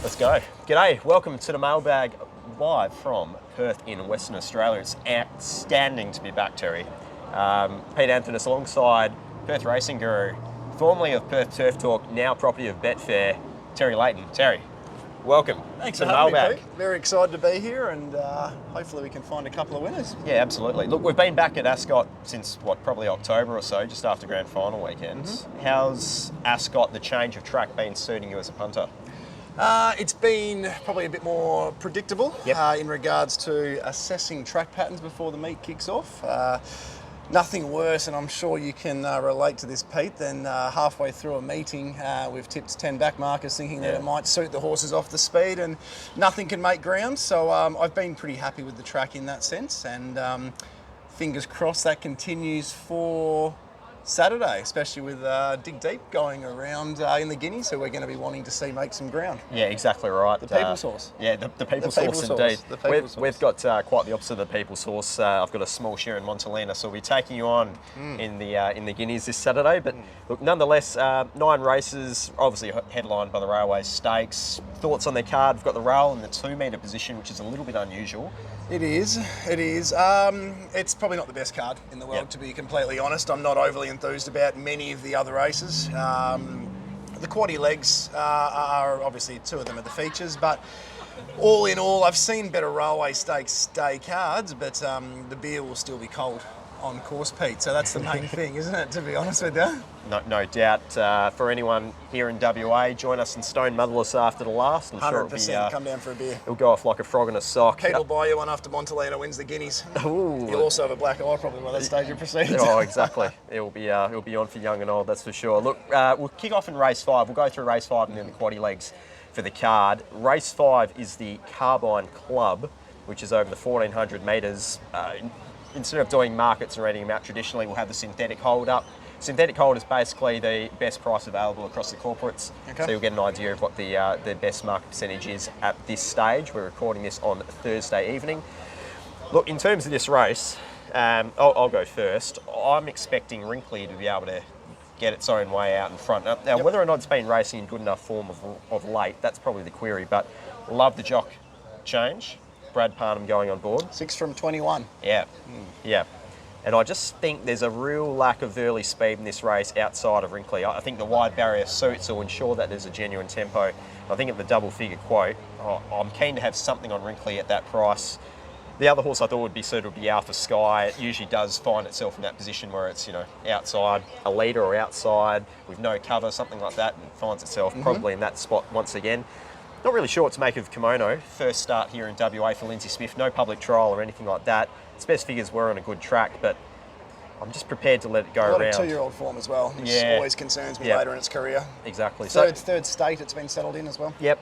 Let's go. G'day, welcome to the mailbag live from Perth in Western Australia. It's outstanding to be back, Terry. Pete Anthony alongside Perth Racing Guru, formerly of Perth Turf Talk, now property of Betfair, Terry Layton. Terry, welcome. Thanks to for the having mailbag. me, Pete. Very excited to be here, and hopefully we can find a couple of winners. Yeah, absolutely. Look, we've been back at Ascot since, what, probably October or so, just after Grand Final weekends. How's Ascot, the change of track, been suiting you as a punter? It's been probably a bit more predictable in regards to assessing track patterns before the meet kicks off. Nothing worse, and I'm sure you can relate to this, Pete, than halfway through a meeting we've tipped 10 back markers thinking that it might suit the horses off the speed and nothing can make ground. So I've been pretty happy with the track in that sense, and fingers crossed that continues for Saturday, especially with Dig Deep going around in the Guineas, who we're going to be wanting to see make some ground. Yeah, exactly right. The people's horse. Yeah, the people's horse indeed. We've got quite the opposite of the people's horse. I've got a small share in Montalina, so we'll be taking you on in the Guineas this Saturday. But look, nonetheless, 9 races, obviously headlined by the Railway Stakes. Thoughts on their card? We've got the rail in the 2-metre position, which is a little bit unusual. It is. It's probably not the best card in the world, to be completely honest. I'm not overly enthused about many of the other races. The quaddy legs are obviously 2 of them are the features, but all in all, I've seen better Railway Stakes day cards, but the beer will still be cold on course, Pete. So that's the main thing, isn't it, to be honest with you? No doubt. For anyone here in WA, join us in Stone Motherless after the last. I'm 100%. sure it'll Come down for a beer. It'll go off like a frog in a sock. Pete will buy you one after Montalina wins the Guineas. Ooh. You'll also have a black eye probably by that stage of proceedings. Oh, exactly. It'll be on for young and old, that's for sure. Look, we'll kick off in race 5. We'll go through race 5 and then the quaddy legs for the card. Race 5 is the Carbine Club, which is over the 1400 metres. Instead of doing markets and reading them out traditionally, we'll have the synthetic hold up. Synthetic hold is basically the best price available across the corporates. Okay. So you'll get an idea of what the best market percentage is at this stage. We're recording this on Thursday evening. Look, in terms of this race, I'll go first. I'm expecting WRINKLY to be able to get its own way out in front. Now, whether or not it's been racing in good enough form of late, that's probably the query, but love the jock change. Brad Parnham going on board. 6 from 21. Yeah. And I just think there's a real lack of early speed in this race outside of WRINKLY. I think the wide barrier suits will ensure that there's a genuine tempo. I think at the double figure quote, I'm keen to have something on WRINKLY at that price. The other horse I thought would be suited would be Alpha Sky. It usually does find itself in that position where it's, outside a leader or outside with no cover, something like that, and it finds itself probably in that spot once again. Not really sure what to make of Kimono. First start here in WA for Lindsay Smith. No public trial or anything like that. Its best figures were on a good track, but I'm just prepared to let it go around. A lot of 2-year-old form as well, which always concerns me later in its career. Exactly. Third state it's been settled in as well. Yep.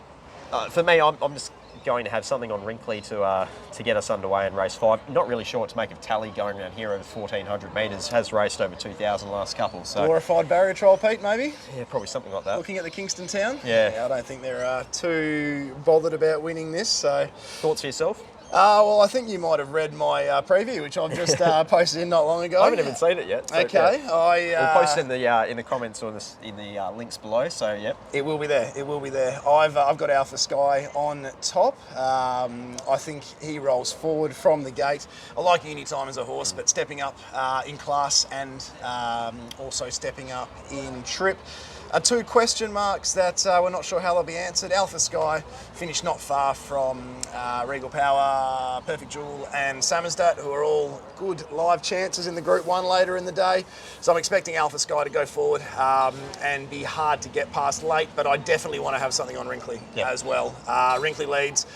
For me, I'm just going to have something on WRINKLY to get us underway in race 5. Not really sure what to make of Tally going around here over 1400 metres. Has raced over 2000 last couple. So glorified barrier trial, Pete, maybe? Yeah, probably something like that. Looking at the Kingston town? Yeah. I don't think they're too bothered about winning this. So thoughts for yourself? Well, I think you might have read my preview, which I've just posted in not long ago. I haven't even seen it yet. So okay, we'll post in the comments or in the links below. So yep, it will be there. It will be there. I've got Alpha Sky on top. I think he rolls forward from the gate. I like any time as a horse, but stepping up in class and also stepping up in trip. 2 question marks that we're not sure how they'll be answered. Alpha Sky finished not far from Regal Power, Perfect Jewel and Samizdat, who are all good live chances in the Group 1 later in the day. So I'm expecting Alpha Sky to go forward and be hard to get past late, but I definitely want to have something on WRINKLY as well. WRINKLY leads.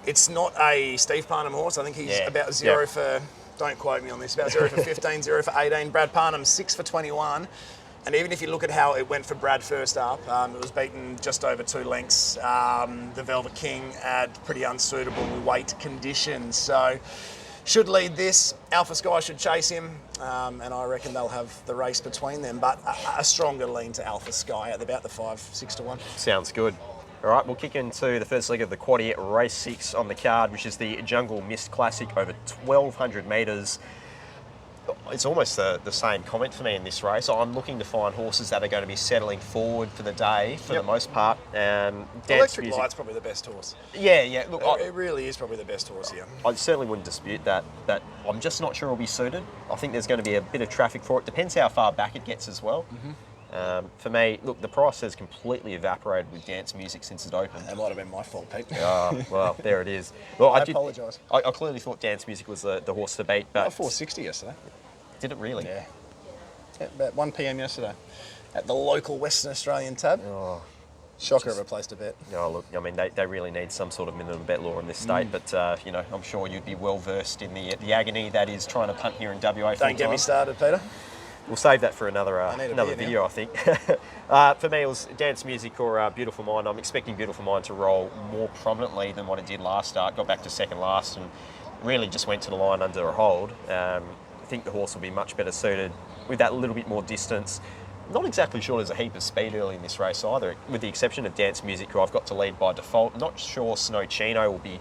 It's not a Steve Parnham horse. I think he's about 0 for, don't quote me on this, about 0 for 15, 0 for 18. Brad Parnham, 6 for 21. And even if you look at how it went for Brad first up, it was beaten just over 2 lengths. The Velvet King at pretty unsuitable weight conditions. So should lead this. Alpha Sky should chase him. And I reckon they'll have the race between them. But a stronger lean to Alpha Sky at about the 5-6 to 1. Sounds good. All right, we'll kick into the first leg of the quaddy, race 6 on the card, which is the Jungle Mist Classic over 1200 metres. it's almost the same comment for me in this race. I'm looking to find horses that are going to be settling forward for the day for the most part. Electric Light's probably the best horse. Yeah. Look, it really is probably the best horse here. I certainly wouldn't dispute that, but I'm just not sure it'll be suited. I think there's going to be a bit of traffic for it. Depends how far back it gets as well. For me, look, the price has completely evaporated with Dance Music since it opened. That might have been my fault, Pete. Well, there it is. Well, I apologise. I clearly thought Dance Music was the horse to beat, but 460 yesterday. Did it really? Yeah. About 1 p.m. yesterday at the local Western Australian tab. Shocker of a place to bet. Look, I mean, they really need some sort of minimum bet law in this state, but, I'm sure you'd be well versed in the agony that is trying to punt here in WA. Don't get me started, Peter. We'll save that for another video, now. I think. For me, it was Dance Music or Beautiful Mind. I'm expecting Beautiful Mind to roll more prominently than what it did last start. Got back to second last and really just went to the line under a hold. I think the horse will be much better suited with that little bit more distance. Not exactly sure there's a heap of speed early in this race either, with the exception of Dance Music, who I've got to lead by default. Not sure SNOWCHINO will be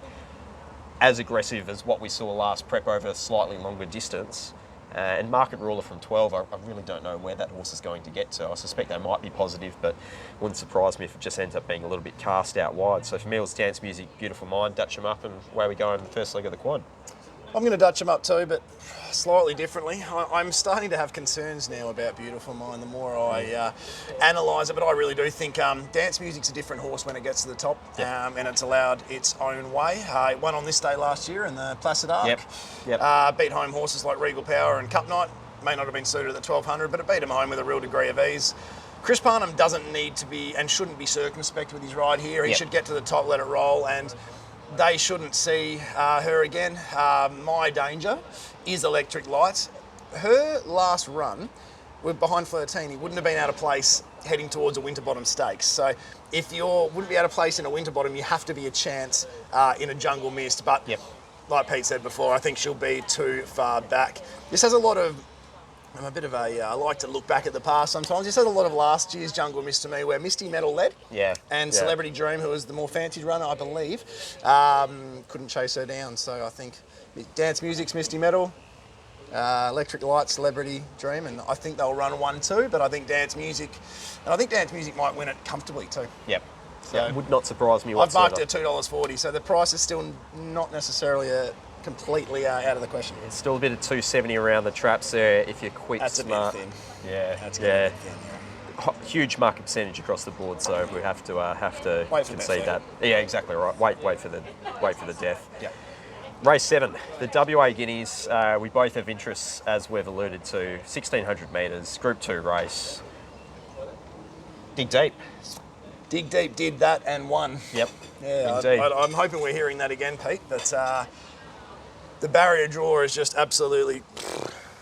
as aggressive as what we saw last prep over a slightly longer distance. And Market Ruler from 12, I really don't know where that horse is going to get to. I suspect they might be positive, but wouldn't surprise me if it just ends up being a little bit cast out wide. So for me, it was Dance Music, Beautiful Mind, Dutch them up, and away we go in the first leg of the quad. I'm going to Dutch them up too, but slightly differently. I'm starting to have concerns now about Beautiful Mind the more I analyse it, but I really do think Dance Music's a different horse when it gets to the top, and it's allowed its own way. It won on this day last year in the Placid Arc. Beat home horses like Regal Power and Cup Night. May not have been suited at the 1200, but it beat him home with a real degree of ease. Chris Parnham doesn't need to be and shouldn't be circumspect with his ride here. He should get to the top, let it roll, and they shouldn't see her again. My danger is Electric Light. Her last run with behind Flirtini wouldn't have been out of place heading towards a Winterbottom Stakes. So if you wouldn't be out of place in a Winterbottom, you have to be a chance in a Jungle Mist. But like Pete said before, I think she'll be too far back. This has a lot of, I'm a bit of a, I like to look back at the past sometimes. This has a lot of last year's Jungle Mist to me, where Misty Metal led. And Celebrity Dream, who was the more fancied runner, I believe, couldn't chase her down. So I think Dance Music's Misty Metal, Electric Light, Celebrity Dream, and I think they'll run 1-2, but I think Dance Music might win it comfortably too. So would not surprise me I've whatsoever. marked it at $2.40, so the price is still not necessarily completely out of the question. It's still a bit of 270 around the traps there if you're quick, That's smart. a bit thin. Yeah, That's a bit thin, Huge market percentage across the board, so we have to Wait for concede that. that. Yeah, exactly right. Wait for the death. Yeah. Race 7, the WA Guineas. We both have interests, as we've alluded to. 1600 metres, Group 2 race. Dig deep. Dig Deep did that and won. Yep. Yeah, Indeed. I'm hoping we're hearing that again, Pete. That the barrier draw is just absolutely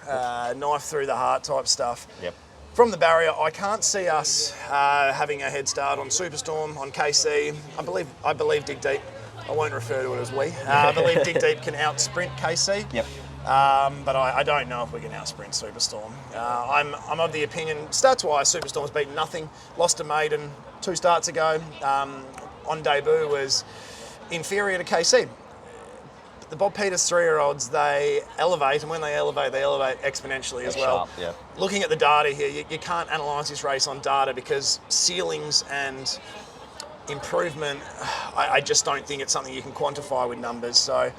knife through the heart type stuff. Yep. From the barrier, I can't see us having a head start on Superstorm, on KC. I believe Dig Deep. I won't refer to it as we. I believe Dig Deep can out-sprint KC. Yep. But I don't know if we can out-sprint Superstorm. I'm of the opinion, stats-wise, Superstorm's beaten nothing. Lost to Maiden 2 starts ago. On debut was inferior to KC. The Bob Peters 3-year-olds, they elevate, and when they elevate exponentially as well. Sharp, yeah. Looking at the data here, you can't analyse this race on data because ceilings and improvement, I just don't think it's something you can quantify with numbers. So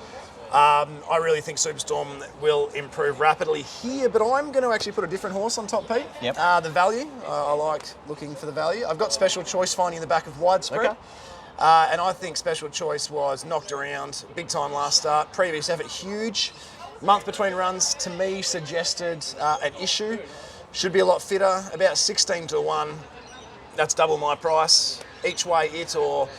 I really think Superstorm will improve rapidly here, but I'm going to actually put a different horse on top, Pete. Yep. The value, I like looking for the value. I've got Special Choice finding the back of Widespread. Okay. And I think Special Choice was knocked around big time last start. Previous effort huge. Month between runs to me suggested an issue. Should be a lot fitter. About 16-1. That's double my price. Each way it or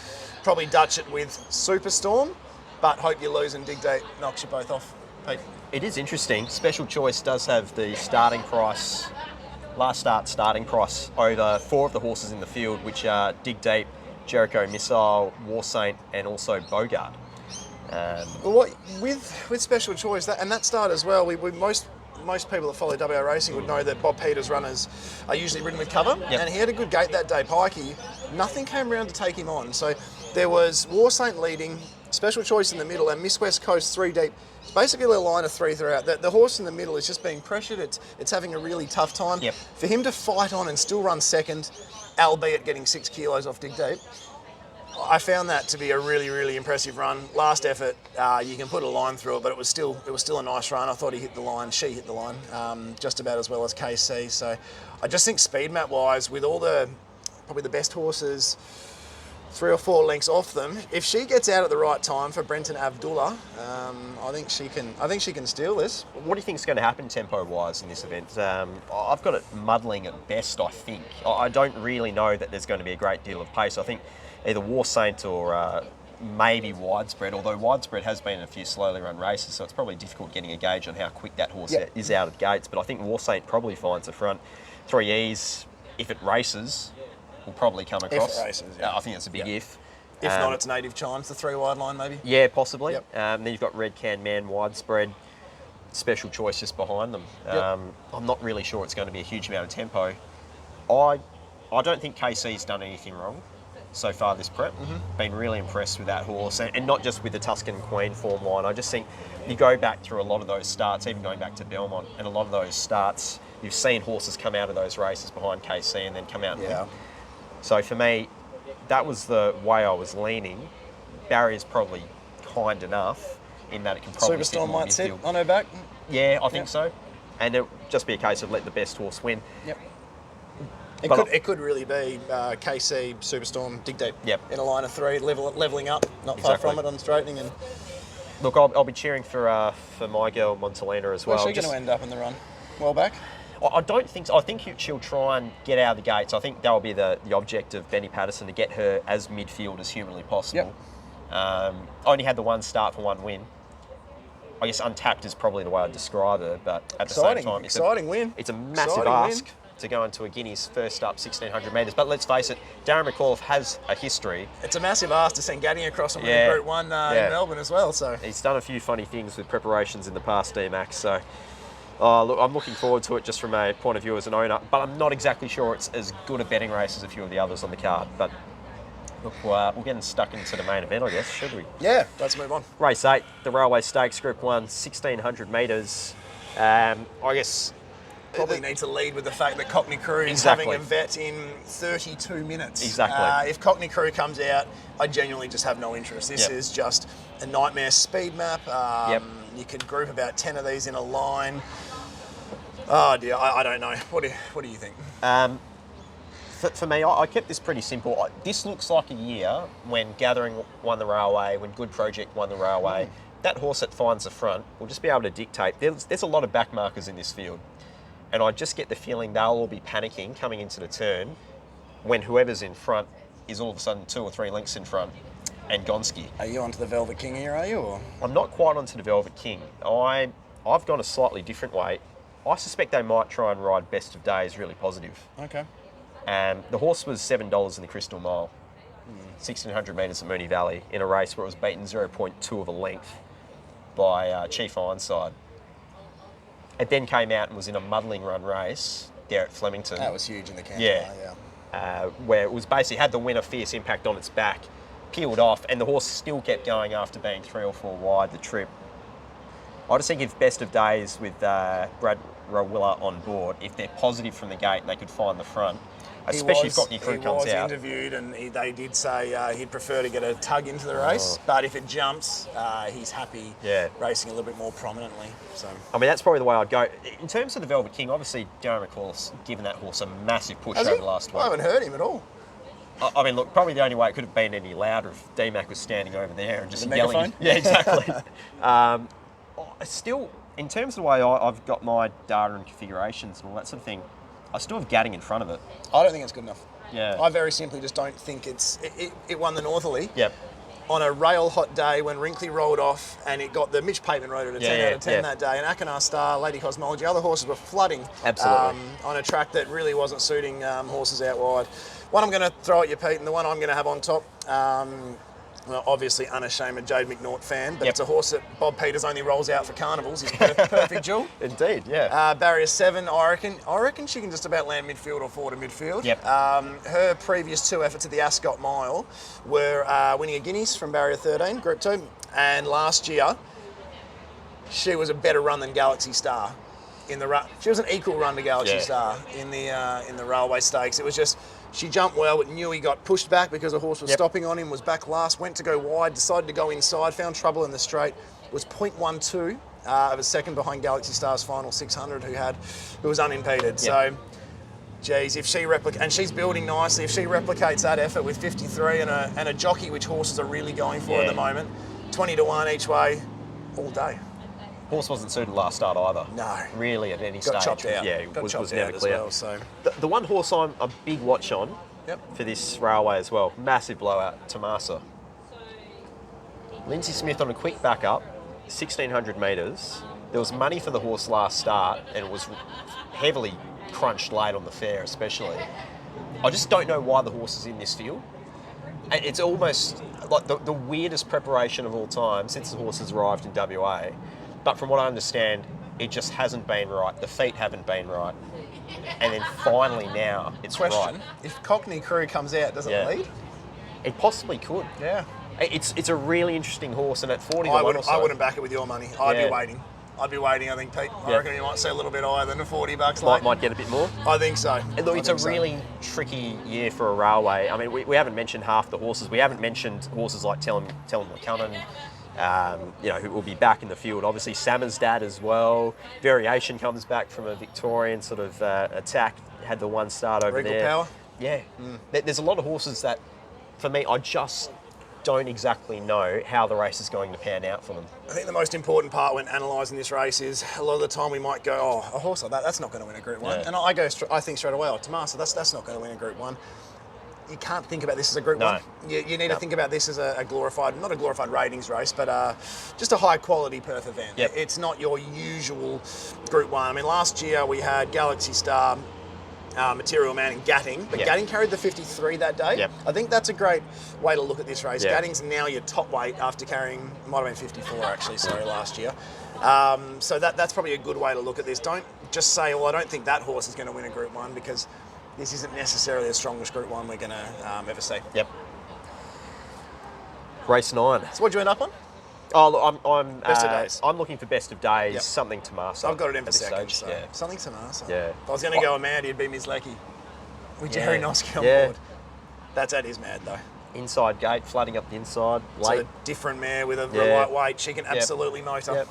probably Dutch it with Superstorm. But hope you lose and Dig Deep knocks you both off, Pete. It is interesting. Special Choice does have the starting price, last start starting price over 4 of the horses in the field, which are Dig Deep, Jericho Missile, War Saint, and also Bogart. Well, with Special Choice, that start as well, most people that follow WA racing would know that Bob Peters runners are usually ridden with cover, and he had a good gate that day, Pikey. Nothing came around to take him on. So there was War Saint leading, Special Choice in the middle, and Miss West Coast 3 deep. It's basically a line of 3 throughout. The horse in the middle is just being pressured. It's having a really tough time. Yep. For him to fight on and still run second, albeit getting 6 kilos off Dig Deep, I found that to be a really, really impressive run. Last effort, you can put a line through it, but it was still a nice run. I thought he hit the line, she hit the line, just about as well as KC. So I just think speed map wise, with all probably the best horses 3 or 4 lengths off them, if she gets out at the right time for Brenton Abdullah, I think she can steal this. What do you think is going to happen tempo-wise in this event? I've got it muddling at best, I think. I don't really know that there's going to be a great deal of pace. I think either War Saint or maybe Widespread, although Widespread has been in a few slowly run races, so it's probably difficult getting a gauge on how quick that horse is out of gates. But I think War Saint probably finds the front. 3 E's, if it races, will probably come across. If it races, yeah. I think that's a big if. If not, it's Native Chimes, the 3 wide line maybe. Yeah, possibly. Yep. Then you've got Red Can Man, Widespread, Special Choice just behind them. Yep. I'm not really sure it's going to be a huge amount of tempo. I don't think KC's done anything wrong so far this prep. Been really impressed with that horse, and not just with the Tuscan Queen form line. I just think you go back through a lot of those starts, even going back to Belmont, and a lot of those starts, you've seen horses come out of those races behind KC and then come out and win. So for me, that was the way I was leaning. Barrier's probably kind enough in that it can probably Superstorm might sit on her back. Yeah, I think so. And it'll just be a case of let the best horse win. Yep. It could really be KC, Superstorm, Dig Deep. Yep. In a line of 3, levelling up, not far from it on straightening. And look, I'll be cheering for my girl Montalena as well. Where's she going to end up in the run? Well back? I don't think so. I think she'll try and get out of the gates. I think that will be the object of Benny Patterson, to get her as midfield as humanly possible. Yep. Only had the 1 start for 1 win. I guess untapped is probably the way I'd describe her, but at the same time, it's a massive ask to go into a Guineas first up 1,600 metres. But let's face it, Darren McAuliffe has a history. It's a massive ask to send Gaddy across and win Group 1 in Melbourne as well. So he's done a few funny things with preparations in the past, D-Max. So look, I'm looking forward to it just from a point of view as an owner, but I'm not exactly sure it's as good a betting race as a few of the others on the card. But look, we're getting stuck into the main event, I guess, should we? Yeah, let's move on. Race 8, the Railway Stakes, Group 1, 1,600 metres. I guess probably need to lead with the fact that Cockney Crew is having a vet in 32 minutes. Exactly. If Cockney Crew comes out, I genuinely just have no interest. This is just a nightmare speed map. You could group about 10 of these in a line. Oh dear, I don't know. What do you think? For me, I kept this pretty simple. This looks like a year when Gathering won the Railway, when Good Project won the Railway. That horse that finds the front will just be able to dictate. There's a lot of back markers in this field. And I just get the feeling they'll all be panicking coming into the turn when whoever's in front is all of a sudden 2 or 3 lengths in front and Gonski. Are you onto the Velvet King here, are you? Or? I'm not quite onto the Velvet King. I've gone a slightly different way. I suspect they might try and ride Best of Days really positive. Okay. The horse was $7 in the Crystal Mile, 1,600 metres at Moonee Valley, in a race where it was beaten 0.2 of a length by Chief Ironside. It then came out and was in a muddling run race there at Flemington. That was huge in the camp. Where it was basically had the winner Fierce Impact on its back, peeled off, and the horse still kept going after being 3 or 4 wide the trip. I just think if Best of Days with Brad Rawilla on board, if they're positive from the gate and they could find the front, especially if Cockney Crew comes out. He was interviewed and they did say he'd prefer to get a tug into the race, but if it jumps, he's happy racing a little bit more prominently. So I mean, that's probably the way I'd go. In terms of the Velvet King, obviously Darren McAuliffe's given that horse a massive push over the last week. I haven't heard him at all. I mean, look, probably the only way it could have been any louder if D-Mac was standing over there and just yelling. Megaphone? Yeah, exactly. Still, in terms of the way I've got my data and configurations and all that sort of thing, I still have Gadding in front of it. I don't think it's good enough. Yeah. I very simply just don't think it won the Northerly. Yep. On a rail hot day when Wrinkly rolled off and it got the Mitch Pateman rode at a 10 out of 10 that day, and Akinar Star, Lady Cosmology, other horses were flooding. Absolutely. On a track that really wasn't suiting horses out wide. One I'm going to throw at you, Pete, and the one I'm going to have on top, Well, obviously unashamed Jade McNaught fan, but Yep. it's a horse that Bob Peters only rolls out for carnivals. He's perfect jewel. Indeed, yeah. Barrier 7, I reckon she can just about land midfield or forward to midfield. Yep. Her previous 2 efforts at the Ascot Mile were winning a Guineas from Barrier 13, Group 2, and last year she was a better run than Galaxy Star in the run. She was an equal run to Galaxy Star in the Railway Stakes. It was just she jumped well, but knew he got pushed back because the horse was stopping on him. Was back last, went to go wide, decided to go inside, found trouble in the straight. Was 0.12 of a second behind Galaxy Star's final 600, who was unimpeded. So, geez, if she and she's building nicely. If she replicates that effort with 53 and a jockey, which horses are really going for at the moment, 20 to 1 each way, all day. Horse wasn't suited last start either. No. Really, at any Got stage. chopped out. Yeah, it was never as clear. well, so. The one horse I'm a big watch on for this railway as well, massive blowout, Tomasa. Lindsay Smith on a quick backup, 1,600 metres. There was money for the horse last start, and it was heavily crunched late on the fair, especially. I just don't know why the horse is in this field. It's almost like the weirdest preparation of all time since the horse has arrived in WA. But from what I understand, it just hasn't been right. The feet haven't been right. And then finally now, it's Question, right. if Cockney Crew comes out, does it lead? It possibly could. Yeah. It's a really interesting horse, and at 40 to 1 or so... I wouldn't back it with your money. I'd be waiting. I think, Pete. I reckon you might see a little bit higher than the $40 late. Might get a bit more. I think so. And look, it's a really tricky year for a railway. I mean, we haven't mentioned half the horses. We haven't mentioned horses like Tellem McCunnon, who will be back in the field. Obviously, Sammer's dad as well. Variation comes back from a Victorian sort of attack. Had the one start over Regal there. Power. Yeah. There's a lot of horses that, for me, I just don't exactly know how the race is going to pan out for them. I think the most important part when analysing this race is a lot of the time we might go, oh, a horse like that's not going to win a Group 1. Yeah. And I think straight away, oh, Tomasa, that's not going to win a Group 1. You can't think about this as a Group 1. You need to think about this as a glorified, not a glorified ratings race, but just a high quality Perth event. Yep. It's not your usual Group 1. I mean, last year we had Galaxy Star, Material Man and Gatting, but Gatting carried the 53 that day. Yep. I think that's a great way to look at this race. Yep. Gatting's now your top weight after carrying, might have been 54 actually, last year. So that's probably a good way to look at this. Don't just say, well, I don't think that horse is going to win a Group 1, because this isn't necessarily the strongest Group 1 we're going to ever see. Yep. Race 9. So what'd you end up on? Oh, look, I'm Best of days. I'm looking for best of days, something Tomasa. I've got it in for at this second. stage. So something Tomasa. Yeah. If I was going to go a mad, it'd be MIZLECKI with Jerry Noski on board. That's at his mad though. Inside gate, flooding up the inside, late. So a different mare with a lightweight. She can absolutely motor. Yep.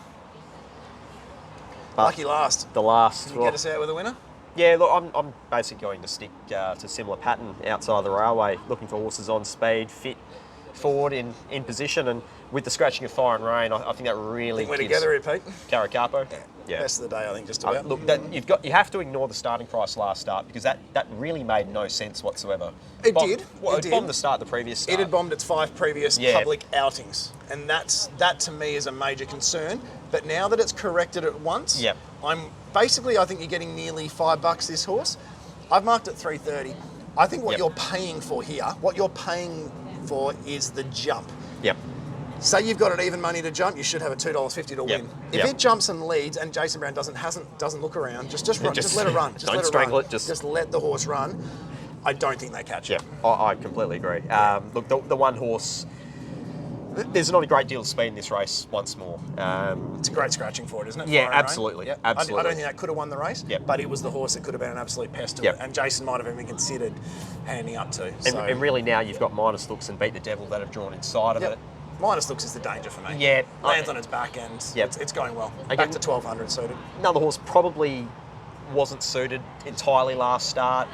Lucky last. The last. Can you get us out with a winner? Yeah, look, I'm basically going to stick to similar pattern outside the railway, looking for horses on speed, fit, forward in position, and with the scratching of Fire and Rain, I think that really We're gives together here, Pete. Caracapo. Yeah. Best of the day, I think, just about. Look, you have to ignore the starting price last start, because that really made no sense whatsoever. It did. It bombed the start the previous start. It had bombed its 5 previous public outings, and that to me is a major concern. But now that it's corrected it once, I think you're getting nearly $5 this horse. I've marked it 330. I think what you're paying for here, is the jump. Yep. Say you've got it even money to jump, you should have a $2.50 to win. If it jumps and leads, and Jason Brown doesn't look around, just run, just let it run. Just don't let it strangle run. it. Just let the horse run. I don't think they catch it. Yeah, I completely agree. Look, the one horse, there's not a great deal of speed in this race once more. It's a great scratching for it, isn't it? Yeah, Fire and absolutely. Rain? Absolutely. I don't think that could have won the race, but it was the horse that could have been an absolute pest to it. And Jason might have even considered handing up to. And really now you've got Minus Looks and Beat the Devil that have drawn inside of it. Minus Looks is the danger for me. Yeah. Lands on its back end. It's going well. Back to 1200 suited. Another horse probably wasn't suited entirely last start.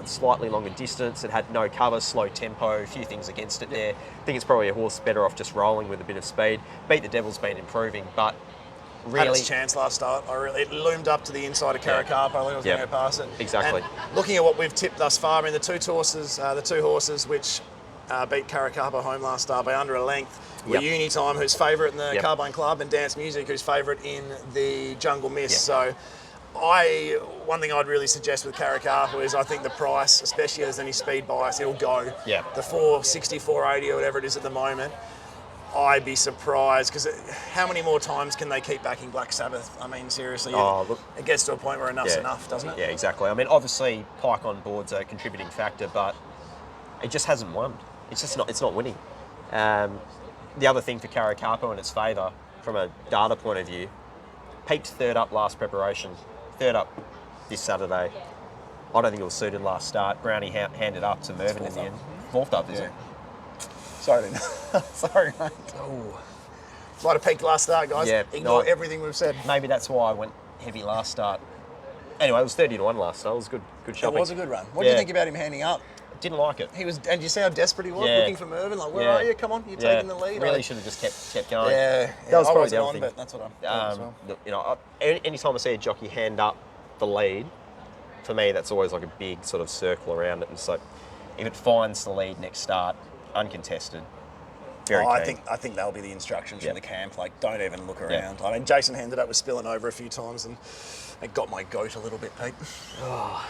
Slightly longer distance. It had no cover, slow tempo, a few things against it there. I think it's probably a horse better off just rolling with a bit of speed. Beat the Devil's been improving, but really... Had its chance last start. It loomed up to the inside of Caracapo. I was going to go past it. Exactly. And looking at what we've tipped thus far, I mean, the two horses which beat Caracapo home last start by under a length were Unitime, who's favourite in the Carbine Club, and Dance Music, who's favourite in the Jungle Miss. So One thing I'd really suggest with Karakapu is I think the price, especially if there's any speed bias, it'll go. Yeah. The 460, 480 or whatever it is at the moment. I'd be surprised because how many more times can they keep backing Black Sabbath? I mean, seriously, Look, it gets to a point where enough's enough, doesn't it? Yeah, exactly. I mean, obviously, Pike on board's a contributing factor, but it just hasn't won. It's not winning. The other thing for Karakapu in its favour, from a data point of view, peaked third up last preparation, third up this Saturday. I don't think it was suited last start. Brownie handed up to Mervyn in the end. Fourth up, is it? Sorry, sorry, mate. Oh. Might have peaked last start, guys. Yeah, Ignore everything we've said. Maybe that's why I went heavy last start. Anyway, it was 30-1 last start. It was good shopping. It was a good run. What do you think about him handing up? Didn't like it. He was, and you see how desperate he was, looking for Mervyn. Like, where are you? Come on, you're taking the lead. Really should have just kept going. Yeah, that was I probably wasn't the other on, thing. but that's what I'm doing as well. You know, anytime I see a jockey hand up the lead, for me, that's always like a big sort of circle around it. And so, if it finds the lead next start, uncontested, very keen. I think that'll be the instructions from the camp. Like, don't even look around. I mean, Jason handed up was spilling over a few times, and it got my goat a little bit, Pete. Oh.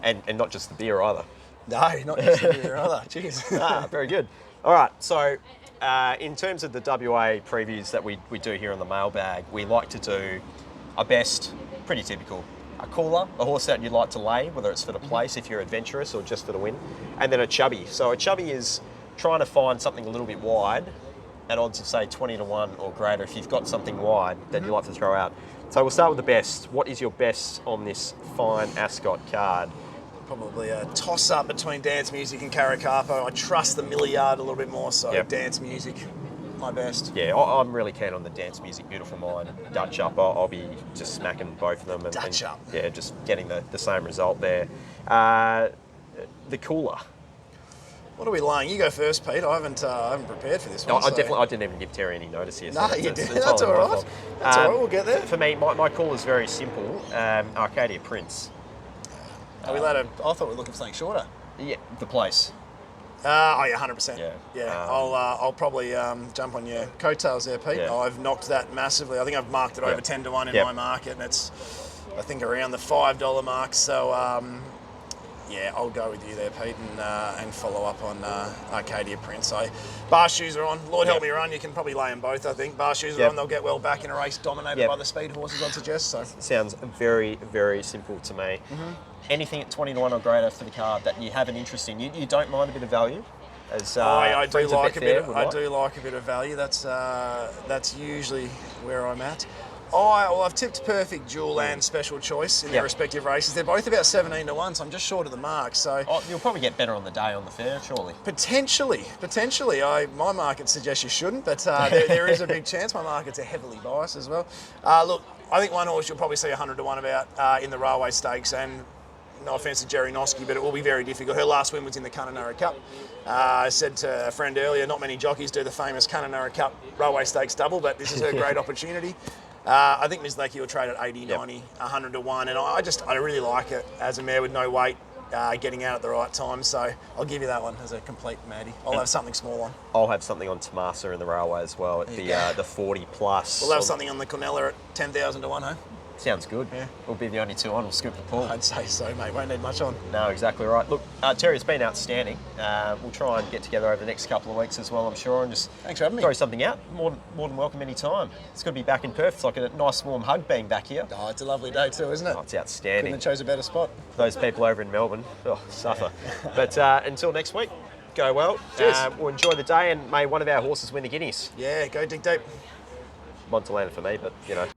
And not just the beer either. No, not just the beer either. Jeez. Very good. All right, so in terms of the WA previews that we do here on the mailbag, we like to do a best, pretty typical, a cooler, a horse that you'd like to lay, whether it's for the place if you're adventurous or just for the win, and then a chubby. So a chubby is trying to find something a little bit wide at odds of say 20-1 or greater if you've got something wide that you like to throw out. So we'll start with the best. What is your best on this fine Ascot card? Probably a toss-up between Dance Music and Karakapu. I trust the Milliard a little bit more, so Dance Music, my best. Yeah, I'm really keen on the Dance Music, Beautiful Mind, Dutch Up. I'll be just smacking both of them. And, Dutch Up. Yeah, just getting the same result there. The cooler. What are we laying? You go first, Pete. I haven't prepared for this one. No, I didn't even give Terry any notice here. No, you didn't. That's all right. That's all right. We'll get there. For me, my call is very simple. Arcadia Prince. Are we allowed to? I thought we were looking for something shorter. Yeah, the place. Oh yeah, 100%. Yeah. I'll probably jump on your coattails there, Pete. Yeah. I've knocked that massively. I think I've marked it over 10-1 in my market, and it's I think around the $5 mark. So yeah, I'll go with you there, Pete, and follow up on Arcadia Prince. Bar shoes are on. Lord help me run. You can probably lay them both, I think. Bar shoes are on. They'll get well back in a race dominated by the speed horses, I'd suggest. So sounds very, very simple to me. Anything at 20-1 or greater for the card that you have an interest in, you don't mind a bit of value. As I do like a bit. I do like a bit of value. That's usually where I'm at. I've tipped Perfect Jewel and Special Choice in their respective races. They're both about 17-1, so I'm just short of the mark. So you'll probably get better on the day on the fair, surely. Potentially. My market suggests you shouldn't, but there is a big chance. My markets are heavily biased as well. Look, I think one horse you'll probably see 100-1 about in the Railway Stakes, and no offence to Jerry Noski, but it will be very difficult. Her last win was in the Kununurra Cup. I said to a friend earlier, not many jockeys do the famous Kununurra Cup Railway Stakes double, but this is her great opportunity. I think MIZLECKI will trade at 80, 90, 100-1, and I really like it as a mare with no weight, getting out at the right time. So I'll give you that one as a complete Maddie. I'll have something small on. I'll have something on Tomasa in the Railway as well at the 40 plus. We'll have something on the Cornella at 10,000-1, huh? Sounds good. Yeah. We'll be the only two on. We'll scoop the pool. I'd say so, mate. Won't need much on. No, exactly right. Look, Terry, it's been outstanding. We'll try and get together over the next couple of weeks as well, I'm sure, and just thanks for having me. Throw something out. More than welcome any time. It's good to be back in Perth. It's like a nice warm hug being back here. Oh, it's a lovely day too, isn't it? Oh, it's outstanding. Couldn't have chose a better spot. For those people over in Melbourne, suffer. But until next week, go well. We'll enjoy the day, and may one of our horses win the Guineas. Yeah, go dig deep. Montellana for me, but you know.